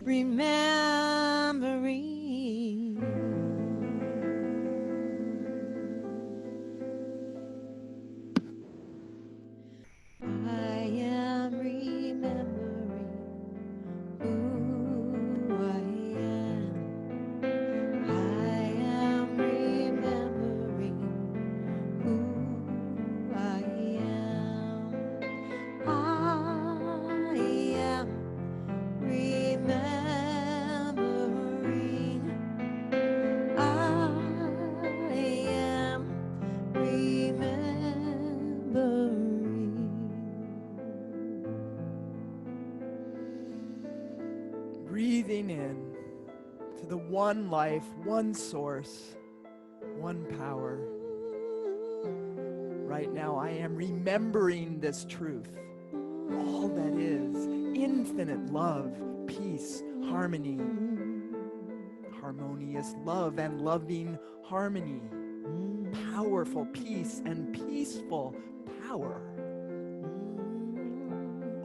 remembering. I am remembering who I am. I am remembering who I am. I am remembering. I am remembering. Breathing in to the one life, one source, one power. Right now, I am remembering this truth. All that is infinite love, peace, harmony, harmonious love and loving harmony, powerful peace and peaceful power.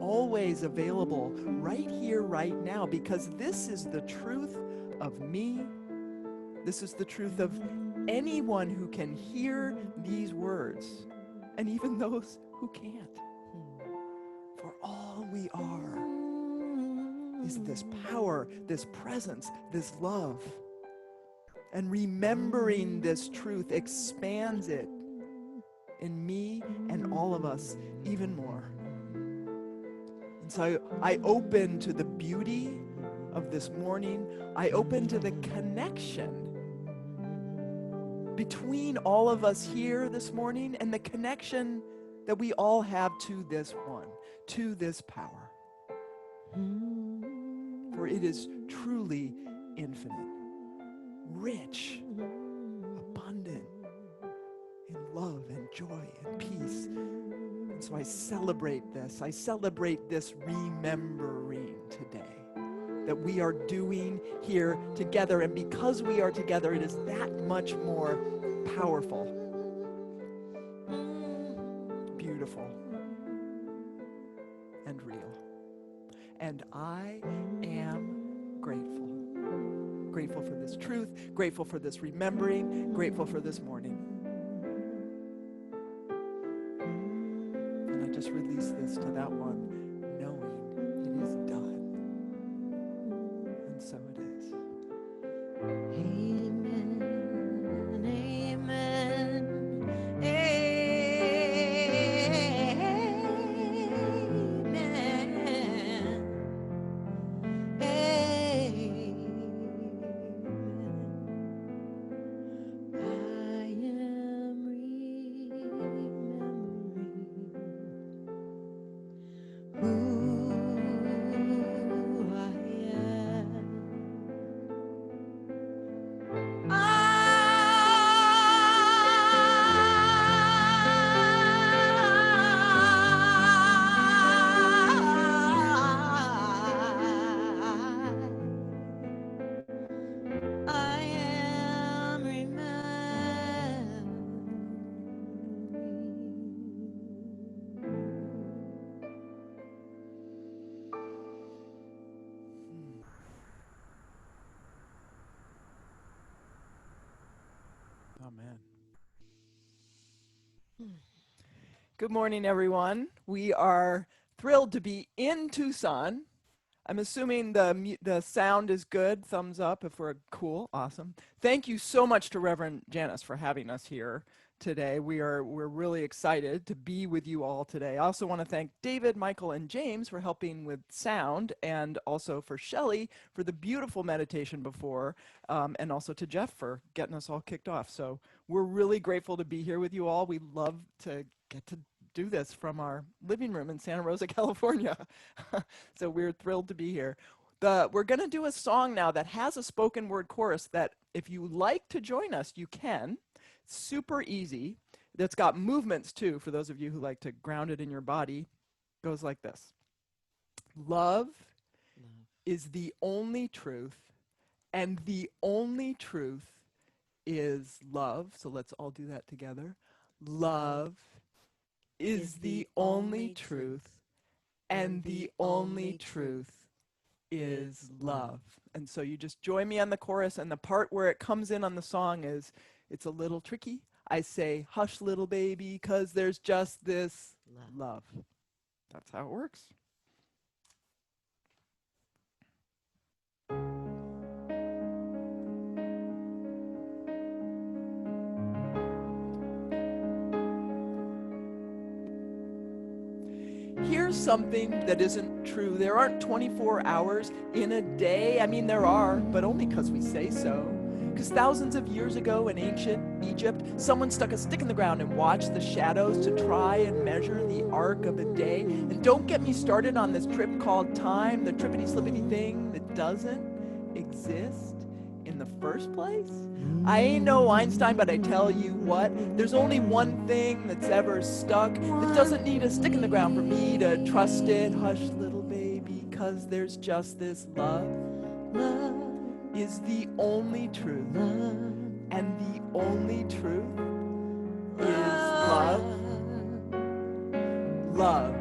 Always available right here, right now, because this is the truth of me. This is the truth of anyone who can hear these words, and even those who can't. For all we are is this power, this presence, this love. And remembering this truth expands it in me and all of us even more. And so I open to the beauty of this morning. I open to the connection between all of us here this morning and the connection that we all have to this one, to this power. For it is truly infinite, rich, abundant in love and joy and peace. And so I celebrate this. I celebrate this remembering today that we are doing here together. And because we are together, it is that much more powerful, beautiful, and real. And I am grateful. Grateful for this truth, grateful for this remembering, grateful for this morning. And I just release this to that one, knowing it is done. And so it is. Amen, amen, amen, amen. I am remembering who I am. I am remembering. Amen. Good morning, everyone. We are thrilled to be in Tucson. I'm assuming the sound is good. Thumbs up if we're cool. Awesome. Thank you so much to Reverend Janice for having us here today. We're really excited to be with you all today. I also want to thank David, Michael, and James for helping with sound, and also for Shelley for the beautiful meditation before, and also to Jeff for getting us all kicked off. So we're really grateful to be here with you all. We love to get to do this from our living room in Santa Rosa, California. So we're thrilled to be here. We're going to do a song now that has a spoken word chorus that if you like to join us, you can. Super easy. That's got movements too, for those of you who like to ground it in your body. Goes like this. Love is the only truth, and the only truth is love. So let's all do that together. Love is the only truth, and the only truth is love. And so you just join me on the chorus, and the part where it comes in on the song is, it's a little tricky. I say, hush, little baby, 'cause there's just this love. That's how it works. Here's something that isn't true. There aren't 24 hours in a day. I mean, there are, but only because we say so. Because thousands of years ago in ancient Egypt, someone stuck a stick in the ground and watched the shadows to try and measure the arc of a day. And don't get me started on this trip called time, the trippity-slippity thing that doesn't exist in the first place. I ain't no Einstein, but I tell you what, there's only one thing that's ever stuck that doesn't need a stick in the ground for me to trust it. Hush, little baby, 'cause there's just this love. Love is the only truth, and the only truth is love. Love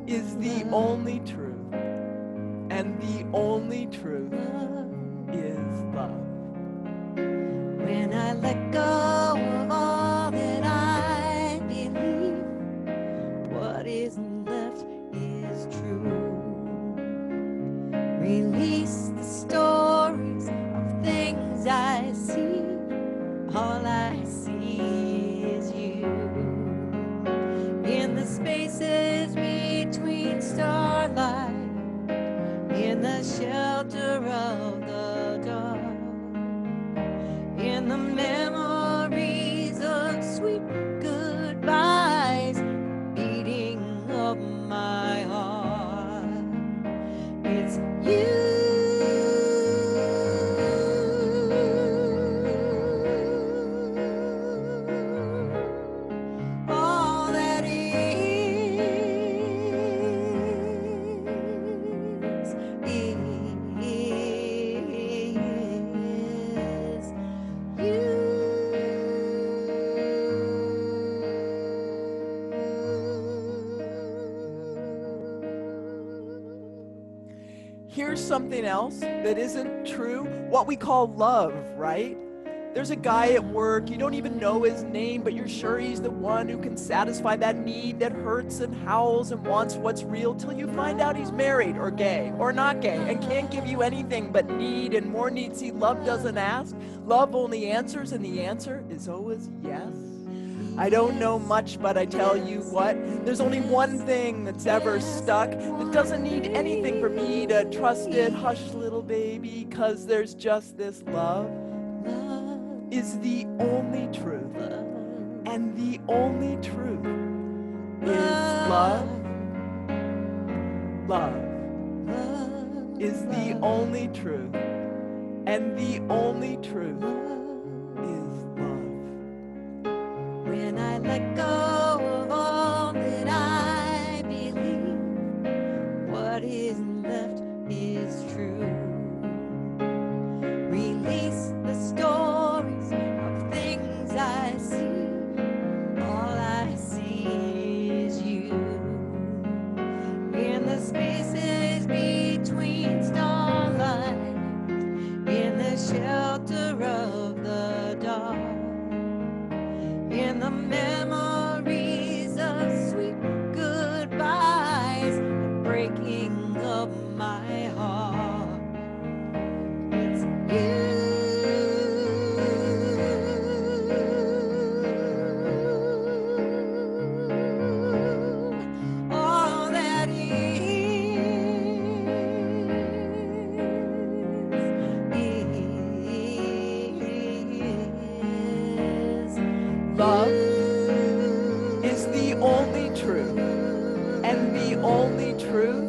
is the only truth, and the only truth is love. When I let go of all that I believe, what isn't left is true. Release the stories of things I see. All I see is you. In the spaces between starlight, in the shelter of the dark, in the memories of sweet goodbyes beating up my heart. It's you. All that is Here's something else that isn't true. What we call love, right? There's a guy at work, you don't even know his name, but you're sure he's the one who can satisfy that need that hurts and howls and wants what's real, till you find out he's married or gay or not gay and can't give you anything but need and more need. See, love doesn't ask, love only answers, and the answer is always yes. I don't know much, but I tell you what, there's only one thing that's ever stuck that doesn't need anything for me to trust it. Hush, little baby, 'cause there's just this love. Is the only truth, and the only truth is love. Love is the only truth, and the only truth is love. when I let go of all that I believe. What isn't left is true. Release the stories of things I see. All I see is you. In the spaces between starlight, in the shelter of the dark, in the memories of sweet goodbyes, breaking of my heart. It's you. All that is Love is the only truth, and the only truth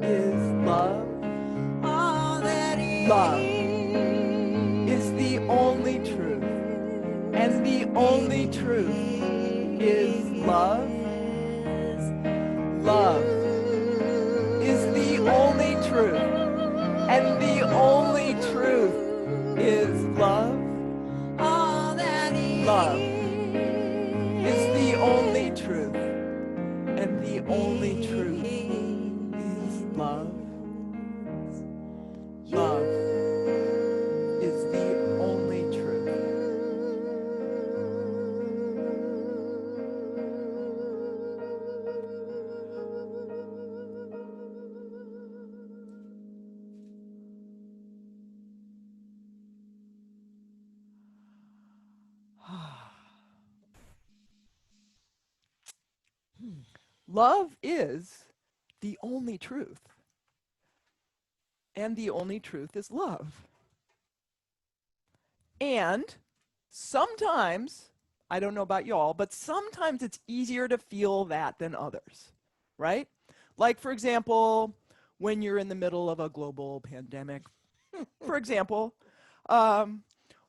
is love. all that Love is the only truth, and the only truth is love. Love is the only truth, and the only truth is love. all that Love is the only truth, and the only truth is love. Hmm. Love is the only truth, and the only truth is love. And sometimes, I don't know about y'all, but sometimes it's easier to feel that than others, right? Like, for example, when you're in the middle of a global pandemic, for example, um,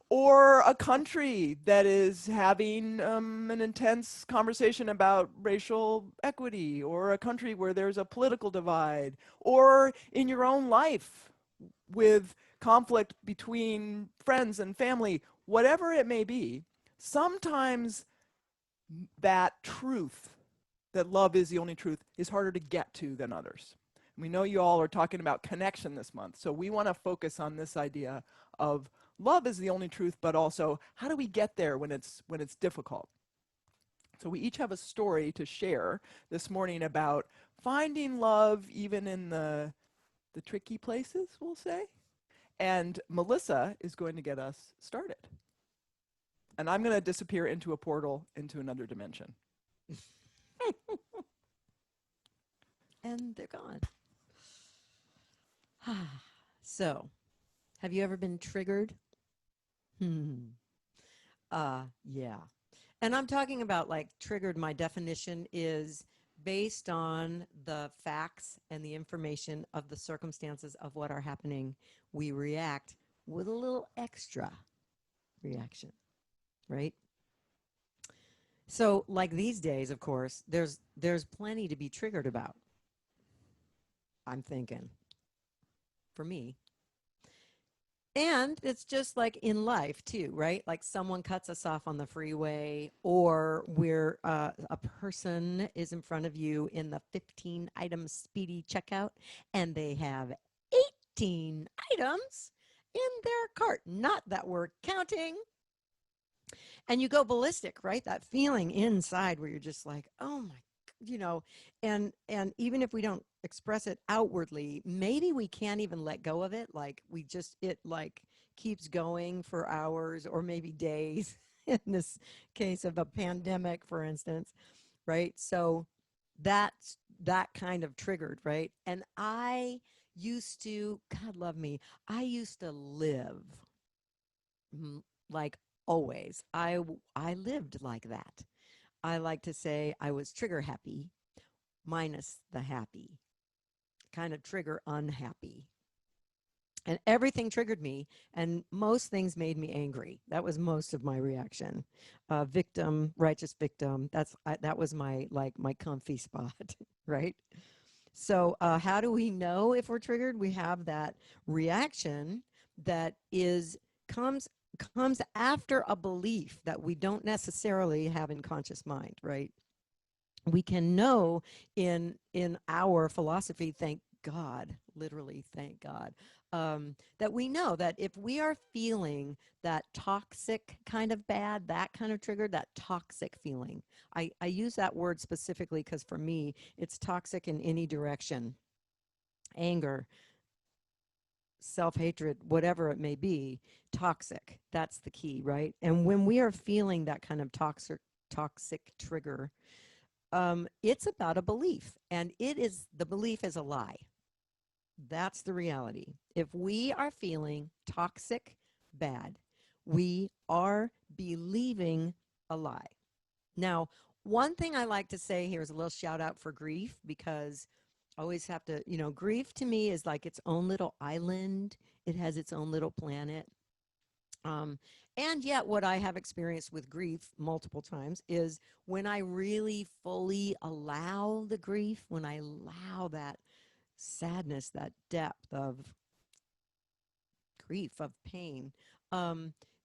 or a country that is having an intense conversation about racial equity, or a country where there's a political divide, or in your own life with conflict between friends and family, whatever it may be, sometimes that truth, that love is the only truth, is harder to get to than others. We know you all are talking about connection this month, so we want to focus on this idea of love is the only truth, but also how do we get there when it's difficult. So we each have a story to share this morning about finding love even in the tricky places, we'll say. And Melissa is going to get us started. And I'm going to disappear into a portal into another dimension. And they're gone. So, have you ever been triggered? Hmm. Yeah. And I'm talking about like triggered. My definition is based on the facts and the information of the circumstances of what are happening. We react with a little extra reaction, right? So, like these days, of course, there's plenty to be triggered about. I'm thinking for me. And it's just like in life too, right? Like someone cuts us off on the freeway, or we're a person is in front of you in the 15 item speedy checkout, and they have 18 items in their cart. Not that we're counting. And you go ballistic, right? That feeling inside where you're just like, oh my, and even if we don't express it outwardly, maybe we can't even let go of it. Like we just, it like keeps going for hours or maybe days in this case of a pandemic, for instance, right? So that's that kind of triggered, right? And I used to, God love me, I used to live like always. I lived like that. I like to say I was trigger happy minus the happy, kind of trigger unhappy. And everything triggered me, and most things made me angry. That was most of my reaction. Victim, righteous victim. That was my like my comfy spot, right? So, how do we know if we're triggered? We have that reaction that is comes comes after a belief that we don't necessarily have in conscious mind, right? We can know in our philosophy, thank God, literally thank God, that we know that if we are feeling that toxic kind of bad, that kind of trigger, that toxic feeling, I use that word specifically because for me it's toxic in any direction. Anger, self-hatred, whatever it may be, toxic, that's the key, right? And when we are feeling that kind of toxic trigger, it's about a belief, and it is the belief is a lie. That's the reality. If we are feeling toxic bad, we are believing a lie. Now, one thing I like to say here is a little shout out for grief, because I always have to, grief to me is like its own little island. It has its own little planet. Um, and yet, what I have experienced with grief multiple times is when I really fully allow the grief, when I allow that sadness, that depth of grief, of pain,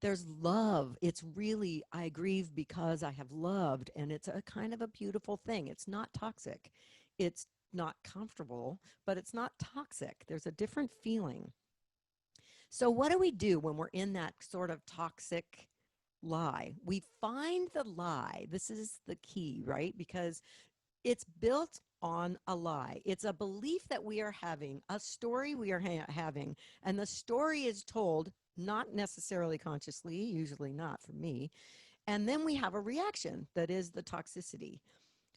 there's love. It's really, I grieve because I have loved, and it's a kind of a beautiful thing. It's not toxic. It's not comfortable, but it's not toxic. There's a different feeling. So, what do we do when we're in that sort of toxic lie? We find the lie. This is the key, right? Because it's built on a lie. It's a belief that we are having, a story we are having, and the story is told not necessarily consciously, usually not for me. And then we have a reaction that is the toxicity.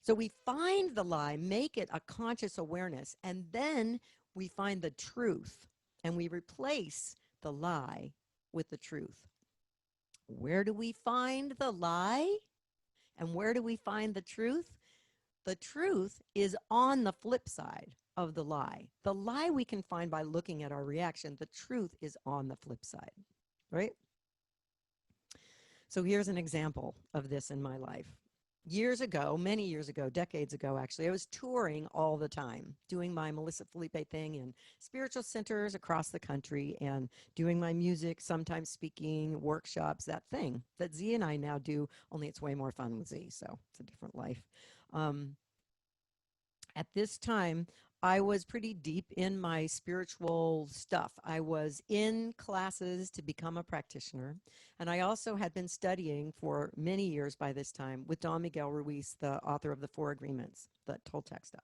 So we find the lie, make it a conscious awareness, and then we find the truth and we replace the lie with the truth. Where do we find the lie? And where do we find the truth? The truth is on the flip side of the lie. The lie we can find by looking at our reaction. The truth is on the flip side, right? So here's an example of this in my life. Years ago, many years ago, decades ago, actually, I was touring all the time, doing my Melissa Phillippe thing in spiritual centers across the country and doing my music, sometimes speaking, workshops, that thing that Z and I now do, only it's way more fun with Z, so it's a different life. At this time, I was pretty deep in my spiritual stuff. I was in classes to become a practitioner, and I also had been studying for many years by this time with Don Miguel Ruiz, the author of the Four Agreements, the Toltec stuff.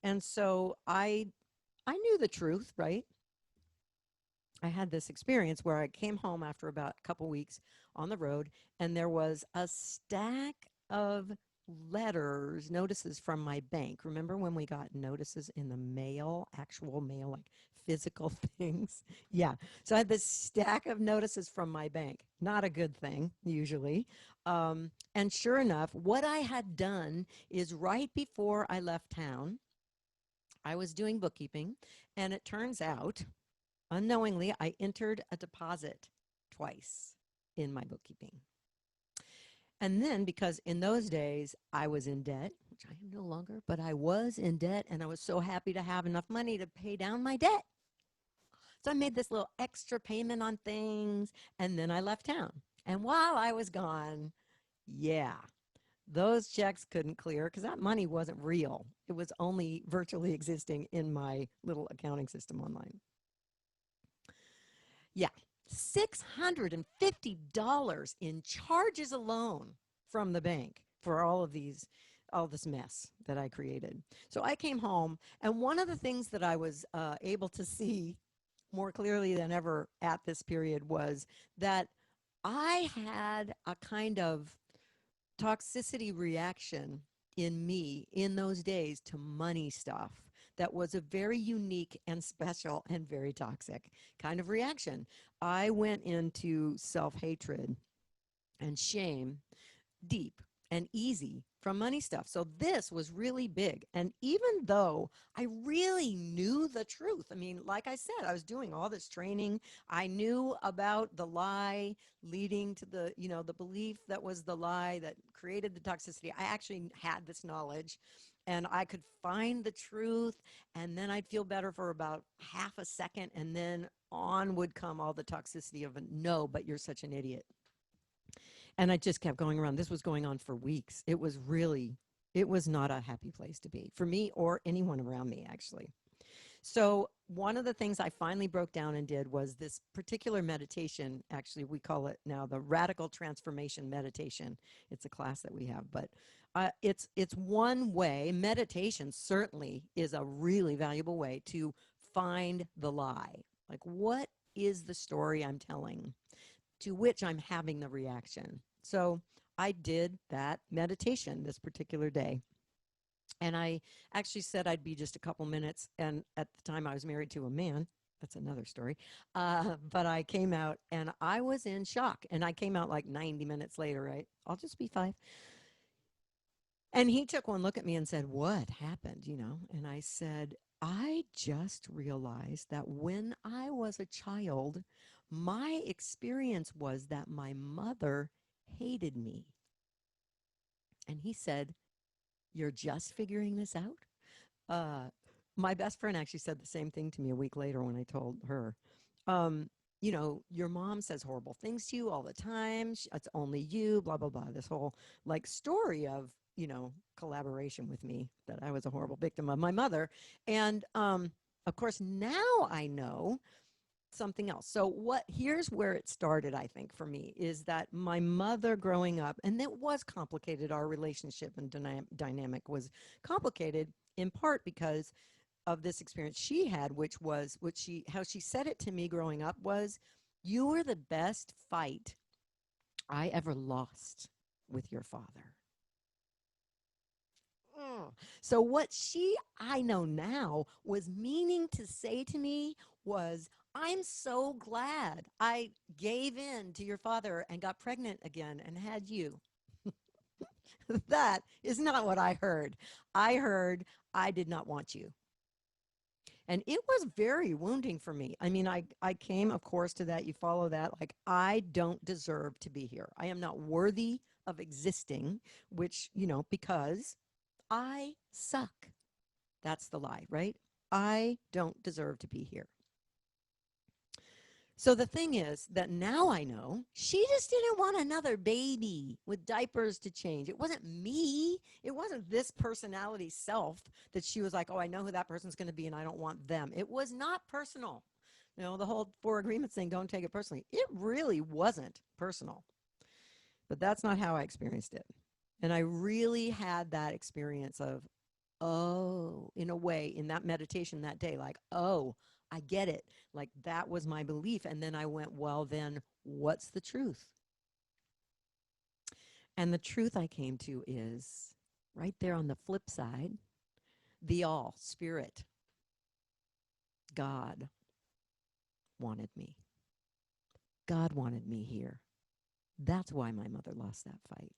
And so I knew the truth, right? I had this experience where I came home after about a couple weeks on the road, and there was a stack of letters, notices from my bank. Remember when we got notices in the mail, actual mail, like physical things? Yeah. So I had this stack of notices from my bank. Not a good thing, usually. And sure enough, what I had done is right before I left town, I was doing bookkeeping, and it turns out, unknowingly, I entered a deposit twice in my bookkeeping. And then, because in those days I was in debt, which I am no longer, but I was in debt, and I was so happy to have enough money to pay down my debt. So I made this little extra payment on things, and then I left town. And while I was gone, yeah, those checks couldn't clear because that money wasn't real. It was only virtually existing in my little accounting system online. Yeah, $650 in charges alone from the bank for all this mess that I created. So I came home, and one of the things that I was able to see more clearly than ever at this period was that I had a kind of toxicity reaction in me in those days to money stuff that was a very unique and special and very toxic kind of reaction. I went into self-hatred and shame deep and easy from money stuff. So this was really big. And even though I really knew the truth, I mean, like I said, I was doing all this training. I knew about the lie leading to the belief that was the lie that created the toxicity. I actually had this knowledge, and I could find the truth, and then I'd feel better for about half a second, and then on would come all the toxicity of no, but you're such an idiot. And I just kept going around. This was going on for weeks. It was not a happy place to be for me or anyone around me, actually. So one of the things I finally broke down and did was this particular meditation. Actually, we call it now the Radical Transformation Meditation. It's a class that we have, but it's one way. Meditation certainly is a really valuable way to find the lie. Like, what is the story I'm telling to which I'm having the reaction? So I did that meditation this particular day. And I actually said I'd be just a couple minutes. And at the time I was married to a man. That's another story. But I came out and I was in shock. And I came out like 90 minutes later, right? I'll just be 5. And he took one look at me and said, "What happened?" And I said, "I just realized that when I was a child, my experience was that my mother hated me." And he said, "You're just figuring this out?" Uh, my best friend actually said the same thing to me a week later when I told her. Your mom says horrible things to you all the time. It's only you, blah, blah, blah. This whole like story of, collaboration with me, that I was a horrible victim of my mother. And of course, now I know something else. So here's where it started, I think, for me, is that my mother growing up, and it was complicated, our relationship and dynamic was complicated in part because of this experience she had, which was how she said it to me growing up was, "You were the best fight I ever lost with your father." So what I know now, was meaning to say to me was, I'm so glad I gave in to your father and got pregnant again and had you. That is not what I heard. I heard, I did not want you. And it was very wounding for me. I mean, I came, of course, to that. You follow that. Like, I don't deserve to be here. I am not worthy of existing, which, because I suck. That's the lie, right? I don't deserve to be here. So the thing is that now I know she just didn't want another baby with diapers to change. It wasn't me. It wasn't this personality self that she was like, oh, I know who that person's going to be and I don't want them. It was not personal. The whole 4 agreements thing, don't take it personally. It really wasn't personal. But that's not how I experienced it. And I really had that experience of, oh, in a way, in that meditation that day, like, oh, I get it. Like, that was my belief. And then I went, well, then what's the truth? And the truth I came to is right there on the flip side, the all, spirit, God wanted me. God wanted me here. That's why my mother lost that fight.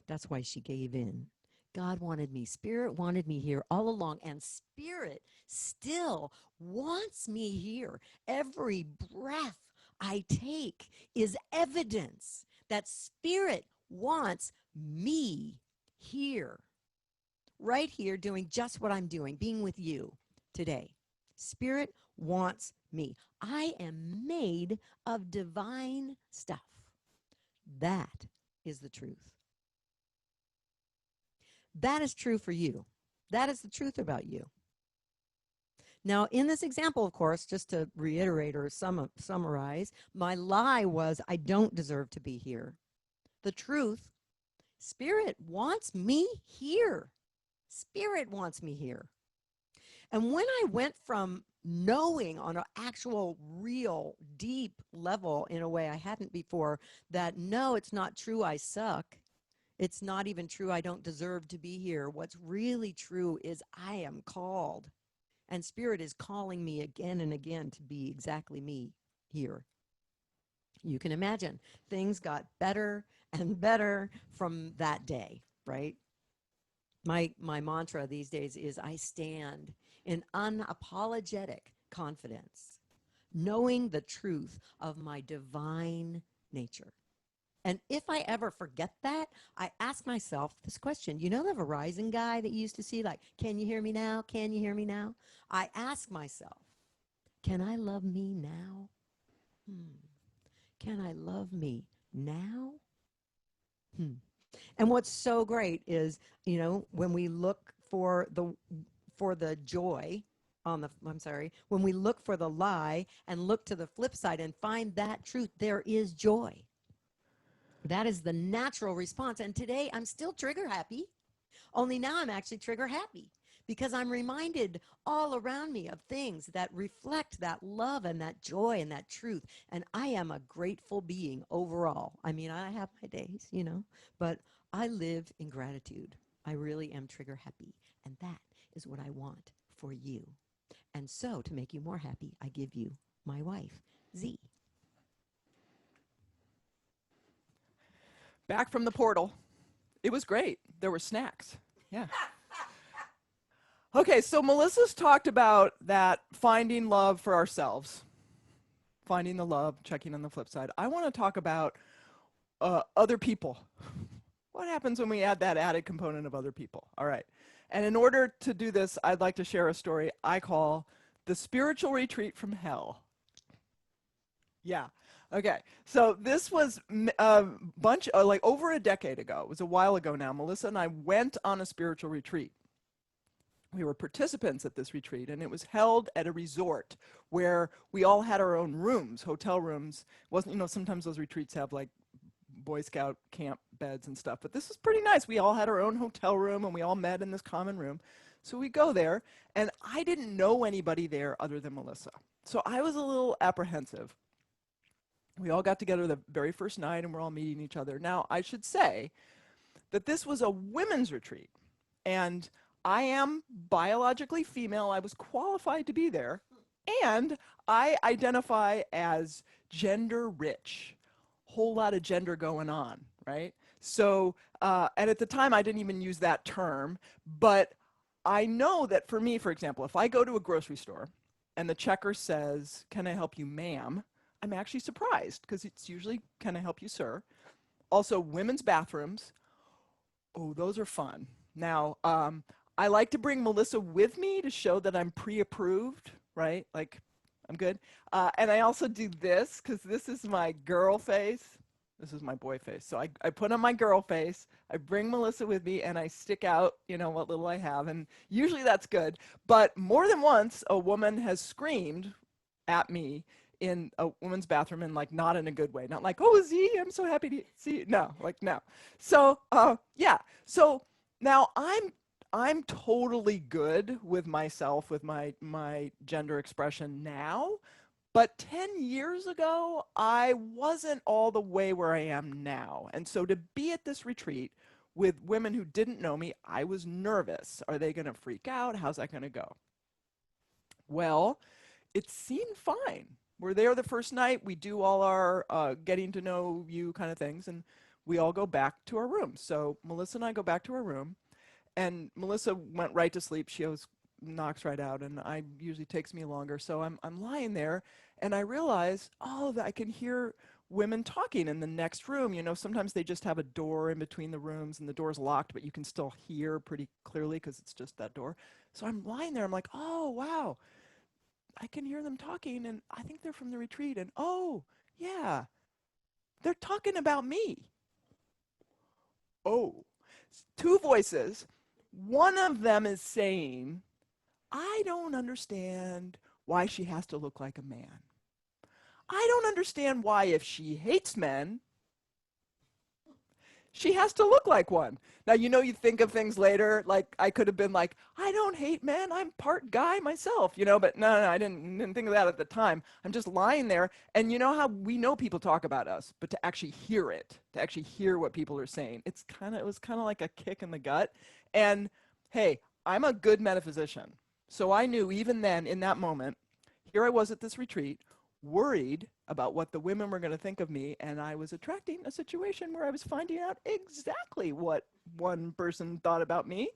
That's why she gave in. God wanted me. Spirit wanted me here all along. And Spirit still wants me here. Every breath I take is evidence that Spirit wants me here. Right here, doing just what I'm doing, being with you today. Spirit wants me. I am made of divine stuff. That is the truth. That is true for you. That is the truth about you. Now, in this example, of course, just to reiterate or summarize, my lie was, I don't deserve to be here. The truth, Spirit wants me here. Spirit wants me here. And when I went from knowing on an actual, real, deep level, in a way I hadn't before, that no, it's not true, I suck. It's not even true, I don't deserve to be here. What's really true is I am called. And Spirit is calling me again and again to be exactly me here. You can imagine things got better and better from that day, right? My mantra these days is, I stand in unapologetic confidence, knowing the truth of my divine nature. And if I ever forget that, I ask myself this question. You know the Verizon guy that you used to see, like, can you hear me now? Can you hear me now? I ask myself, can I love me now? Can I love me now? And what's so great is, when we look for the joy when we look for the lie and look to the flip side and find that truth, there is joy. That is the natural response. And today I'm still trigger happy, only now I'm actually trigger happy because I'm reminded all around me of things that reflect that love and that joy and that truth. And I am a grateful being overall. I mean, I have my days, but I live in gratitude. I really am trigger happy. And that is what I want for you. And so to make you more happy, I give you my wife, Z. Back from the portal. It was great. There were snacks. Yeah. Okay, so Melissa's talked about that finding love for ourselves, finding the love, checking on the flip side. I want to talk about other people. What happens when we add that added component of other people? All right. And in order to do this, I'd like to share a story I call the spiritual retreat from hell. Yeah. Okay. So this was a bunch, like over a decade ago. It was a while ago now. Melissa and I went on a spiritual retreat. We were participants at this retreat, and it was held at a resort where we all had our own rooms, hotel rooms. It wasn't, sometimes those retreats have like Boy Scout camp beds and stuff, but this was pretty nice. We all had our own hotel room, and we all met in this common room. So we go there, and I didn't know anybody there other than Melissa. So I was a little apprehensive. We all got together the very first night, and we're all meeting each other. Now, I should say that this was a women's retreat, and I am biologically female. I was qualified to be there. And I identify as gender rich. Whole lot of gender going on, right? So, and at the time I didn't even use that term, but I know that for me, for example, if I go to a grocery store and the checker says, "Can I help you, ma'am?" I'm actually surprised because it's usually, "Can I help you, sir?" Also, women's bathrooms. Oh, those are fun. Now, I like to bring Melissa with me to show that I'm pre-approved, right? Like, I'm good. And I also do this because this is my girl face. This is my boy face. So I put on my girl face, I bring Melissa with me, and I stick out, you know, what little I have. And usually that's good. But more than once, a woman has screamed at me in a woman's bathroom, and like not in a good way, not like, "Oh, Z, I'm so happy to see you." No, like no. So yeah. So now I'm totally good with myself, with my gender expression now. But 10 years ago, I wasn't all the way where I am now. And so to be at this retreat with women who didn't know me, I was nervous. Are they going to freak out? How's that going to go? Well, it seemed fine. We're there the first night. We do all our getting to know you kind of things, and we all go back to our room. So Melissa and I go back to our room, and Melissa went right to sleep. She always knocks right out, and I usually takes me longer. So I'm lying there, and I realize, oh, that I can hear women talking in the next room. You know, sometimes they just have a door in between the rooms, and the door's locked, but you can still hear pretty clearly because it's just that door. So I'm lying there. I'm like, oh wow, I can hear them talking, and I think they're from the retreat. And oh, yeah, they're talking about me. Oh, two voices. One of them is saying, "I don't understand why she has to look like a man. I don't understand why, if she hates men, she has to look like one." Now, you know, you think of things later, like I could have been like, "I don't hate men, I'm part guy myself," you know, but no, I didn't think of that at the time. I'm just lying there. And you know how we know people talk about us, but to actually hear it, to actually hear what people are saying, it was kind of like a kick in the gut. And hey, I'm a good metaphysician. So I knew even then, in that moment, here I was at this retreat, worried about what the women were going to think of me, and I was attracting a situation where I was finding out exactly what one person thought about me.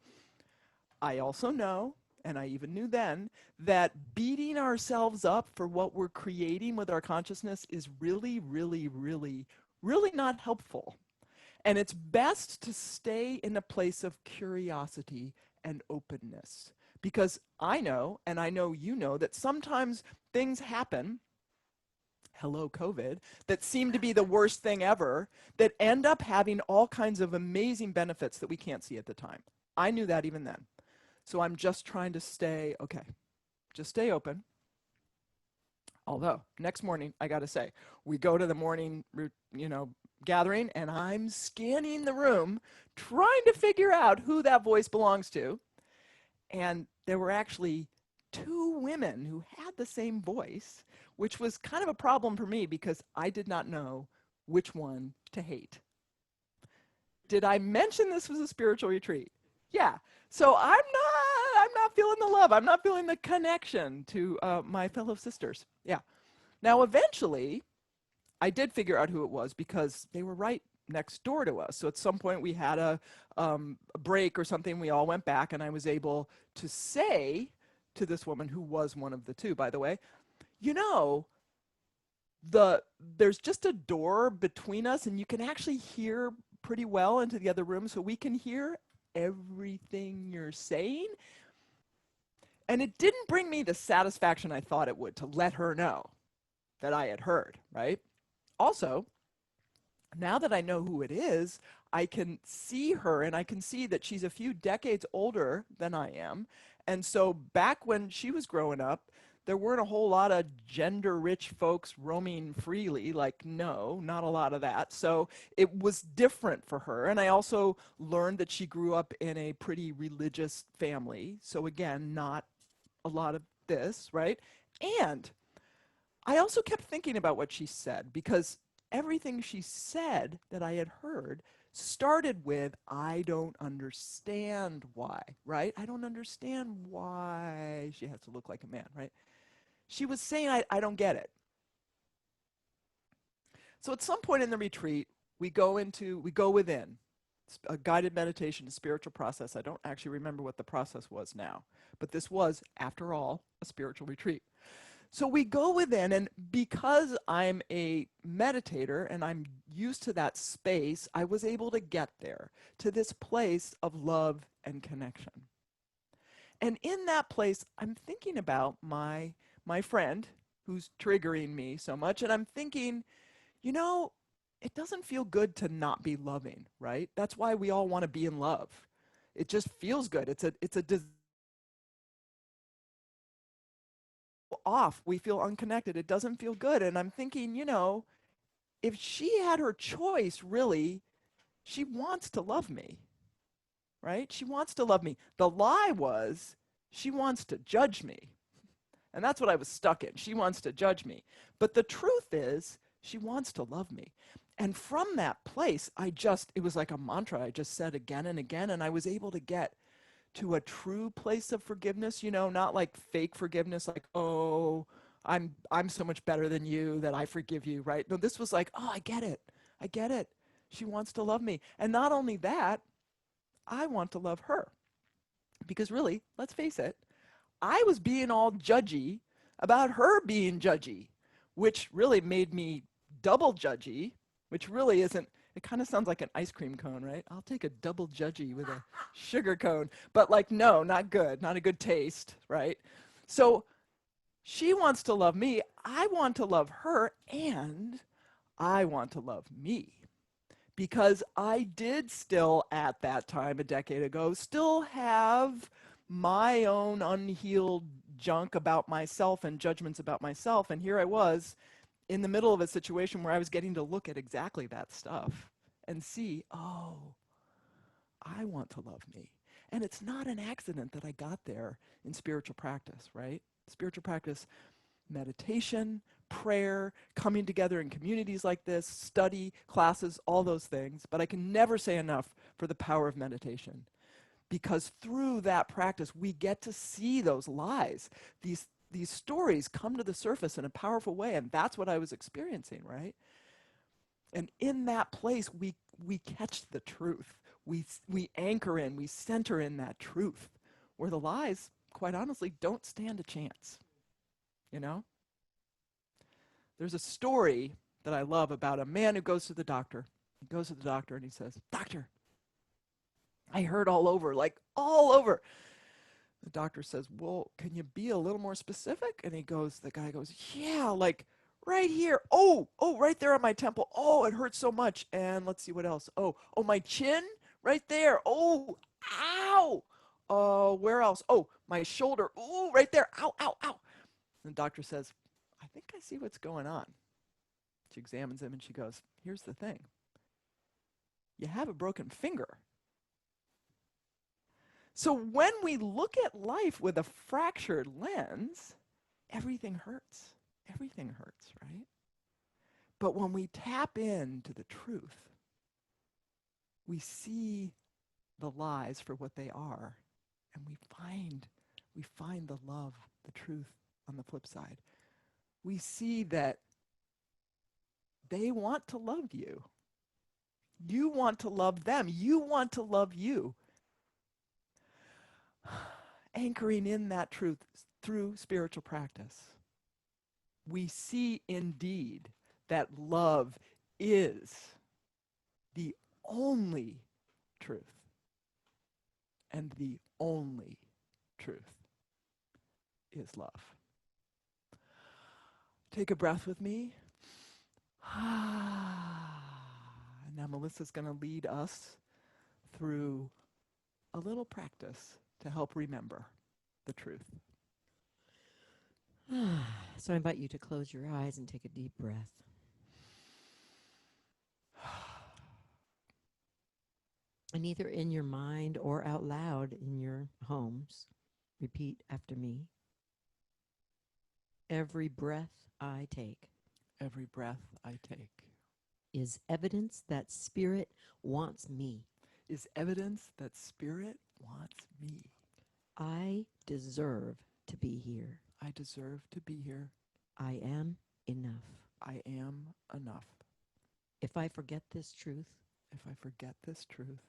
I also know, and I even knew then, that beating ourselves up for what we're creating with our consciousness is really, really, really, really not helpful. And it's best to stay in a place of curiosity and openness. Because I know, and I know you know, that sometimes things happen, hello COVID, that seem to be the worst thing ever, that end up having all kinds of amazing benefits that we can't see at the time. I knew that even then. So I'm just trying to stay, okay, just stay open. Although, next morning, I got to say, we go to the morning, gathering, and I'm scanning the room, trying to figure out who that voice belongs to. And there were actually two women who had the same voice, which was kind of a problem for me because I did not know which one to hate. Did I mention this was a spiritual retreat? Yeah. So I'm not feeling the love. I'm not feeling the connection to my fellow sisters. Yeah. Now, eventually, I did figure out who it was because they were right next door to us. So at some point we had a break or something. We all went back, and I was able to say to this woman, who was one of the two, by the way, you know, there's just a door between us, and you can actually hear pretty well into the other room, so we can hear everything you're saying. And it didn't bring me the satisfaction I thought it would to let her know that I had heard, right? Also, now that I know who it is, I can see her, and I can see that she's a few decades older than I am. And so back when she was growing up, there weren't a whole lot of gender-rich folks roaming freely. Like, no, not a lot of that. So it was different for her. And I also learned that she grew up in a pretty religious family. So again, not a lot of this, right? And I also kept thinking about what she said, because everything she said that I had heard started with, I don't understand why, right? I don't understand why she has to look like a man, right? She was saying, I don't get it. So at some point in the retreat, we go within. It's a guided meditation, a spiritual process. I don't actually remember what the process was now, but this was, after all, a spiritual retreat. So we go within, and because I'm a meditator and I'm used to that space, I was able to get there, to this place of love and connection. And in that place, I'm thinking about my friend who's triggering me so much, and I'm thinking, you know, it doesn't feel good to not be loving, right? That's why we all want to be in love. It just feels good. It's a off. We feel unconnected. It doesn't feel good. And I'm thinking, if she had her choice, really, she wants to love me, right? She wants to love me. The lie was she wants to judge me. And that's what I was stuck in. She wants to judge me. But the truth is, she wants to love me. And from that place, it was like a mantra I just said again and again. And I was able to get to a true place of forgiveness, not like fake forgiveness, like, oh, I'm so much better than you that I forgive you, right? No, this was like, oh, I get it. I get it. She wants to love me. And not only that, I want to love her. Because really, let's face it, I was being all judgy about her being judgy, which really made me double judgy, which really isn't, it kind of sounds like an ice cream cone, right? I'll take a double judgy with a sugar cone. But like, no, not good, not a good taste, right? So she wants to love me, I want to love her, and I want to love me. Because I did still, at that time, a decade ago, still have my own unhealed junk about myself and judgments about myself. And here I was in the middle of a situation where I was getting to look at exactly that stuff and see, oh, I want to love me. And it's not an accident that I got there in spiritual practice, right? Spiritual practice, meditation, prayer, coming together in communities like this, study, classes, all those things. But I can never say enough for the power of meditation. Because through that practice, we get to see those lies. These stories come to the surface in a powerful way, and that's what I was experiencing, right? And in that place, we catch the truth. We anchor in, we center in that truth, where the lies, quite honestly, don't stand a chance, you know? There's a story that I love about a man who goes to the doctor. He goes to the doctor and he says, "Doctor, I hurt all over, like all over." The doctor says, "Well, can you be a little more specific?" And the guy goes, "Yeah, like right here. Oh, right there on my temple. Oh, it hurts so much. And let's see what else. Oh, my chin right there. Oh, ow. Where else? Oh, my shoulder. Oh, right there. Ow, ow, ow." And the doctor says, "I think I see what's going on." She examines him and she goes, "Here's the thing. You have a broken finger." So when we look at life with a fractured lens, everything hurts. Everything hurts, right? But when we tap into the truth, we see the lies for what they are, and we find the love, the truth on the flip side. We see that they want to love you. You want to love them. You want to love you. Anchoring in that truth through spiritual practice, we see indeed that love is the only truth. And the only truth is love. Take a breath with me. And now Melissa's going to lead us through a little practice to help remember the truth. So I invite you to close your eyes and take a deep breath. And either in your mind or out loud in your homes, repeat after me. Every breath I take Every breath I take is evidence that Spirit wants me. Is evidence that Spirit wants me. I deserve to be here. I deserve to be here. I am enough. I am enough. If I forget this truth, If I forget this truth,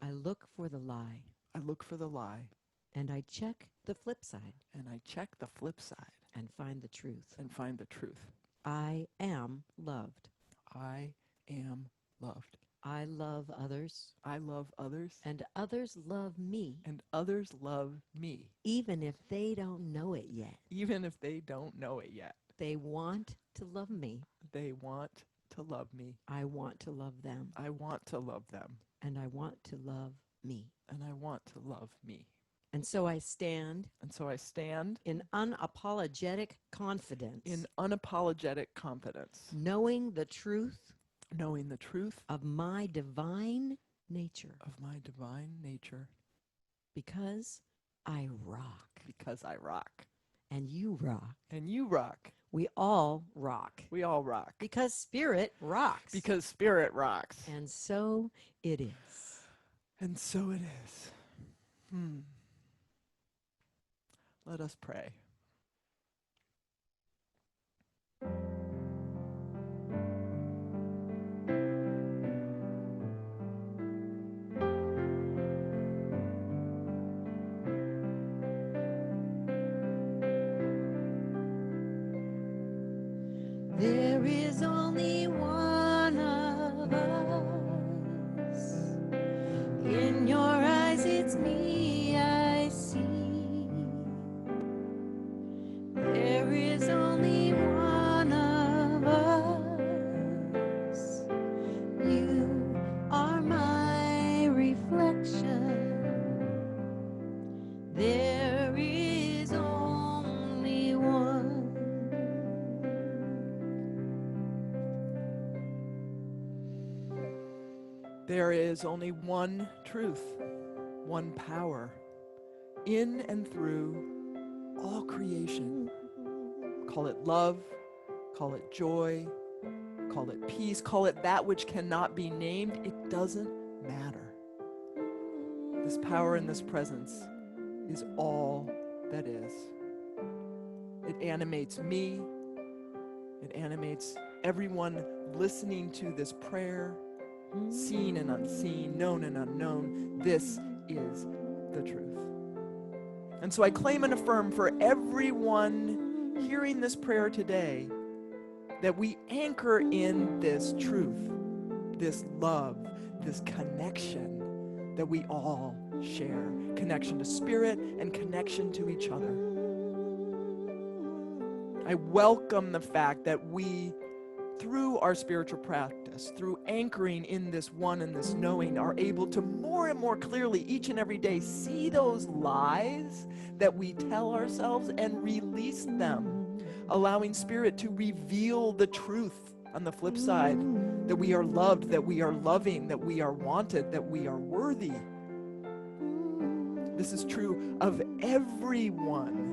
I look for the lie I look for the lie and I check the flip side and I check the flip side and find the truth. and find the truth. I am loved. I am loved. I love others I love others and others love me, and others love me, even if they don't know it yet. even if they don't know it yet. They want to love me. They want to love me. I want to love them, I want to love them, and I want to love me. and I want to love me. And so I stand And so I stand in unapologetic confidence, in unapologetic confidence, knowing the truth knowing the truth of my divine nature, of my divine nature, because I rock, because I rock. and you rock. And you rock. We all rock, We all rock. because Spirit rocks. Because Spirit rocks. And so it is. And so it is. Let us pray. There is only one of us. In your eyes, it's me I see. There is only one of us. You are my reflection. There is only one. There is only one truth, one power, in and through all creation. Call it love, call it joy, call it peace, call it that which cannot be named. It doesn't matter. This power and this presence is all that is. It animates me. It animates everyone listening to this prayer, seen and unseen, known and unknown. This is the truth. And so I claim and affirm for everyone hearing this prayer today that we anchor in this truth, this love, this connection that we all share. Connection to Spirit and connection to each other. I welcome the fact that we, through our spiritual practice, through anchoring in this one and this knowing, are able to more and more clearly each and every day see those lies that we tell ourselves and release them, allowing Spirit to reveal the truth on the flip side, that we are loved, that we are loving, that we are wanted, that we are worthy. This is true of everyone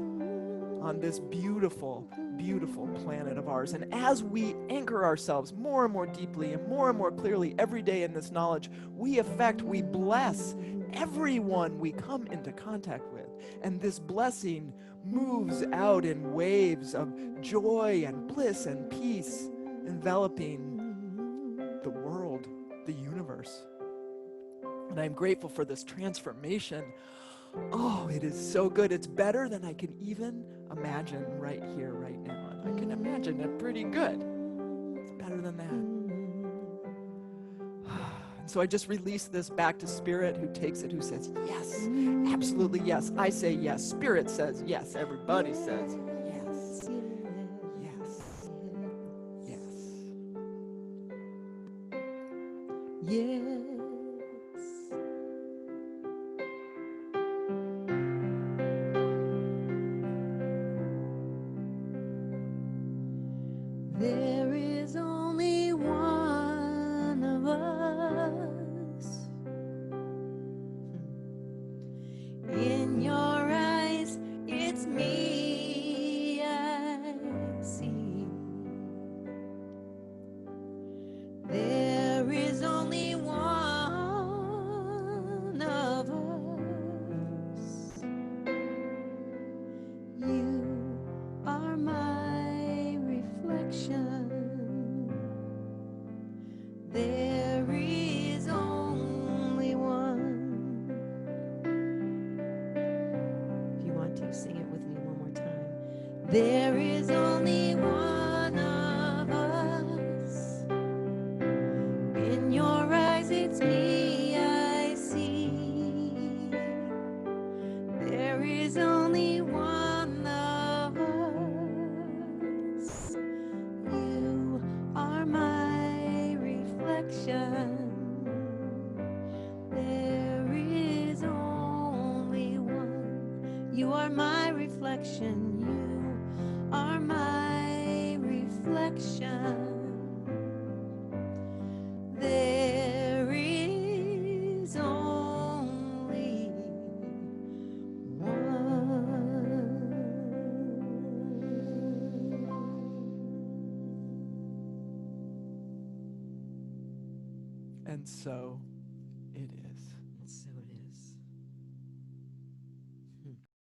on this beautiful, beautiful planet of ours. And as we anchor ourselves more and more deeply and more clearly every day in this knowledge, we bless everyone we come into contact with. And this blessing moves out in waves of joy and bliss and peace, enveloping the world, the universe. And I'm grateful for this transformation. Oh, it is so good. It's better than I can even imagine right here, right now. And I can imagine it pretty good. It's better than that. And so I just release this back to Spirit, who takes it, who says, yes, absolutely yes. I say yes. Spirit says yes. Everybody says yes. Yes. Yes. Yes. There is only one of us. In your eyes, it's me I see. There to. Sing it with me one more time. There is only one of us. In your eyes, it's me I see. There is only one of us. You are my reflection. There is only one. You are my reflection. You are my reflection. There is only one. And so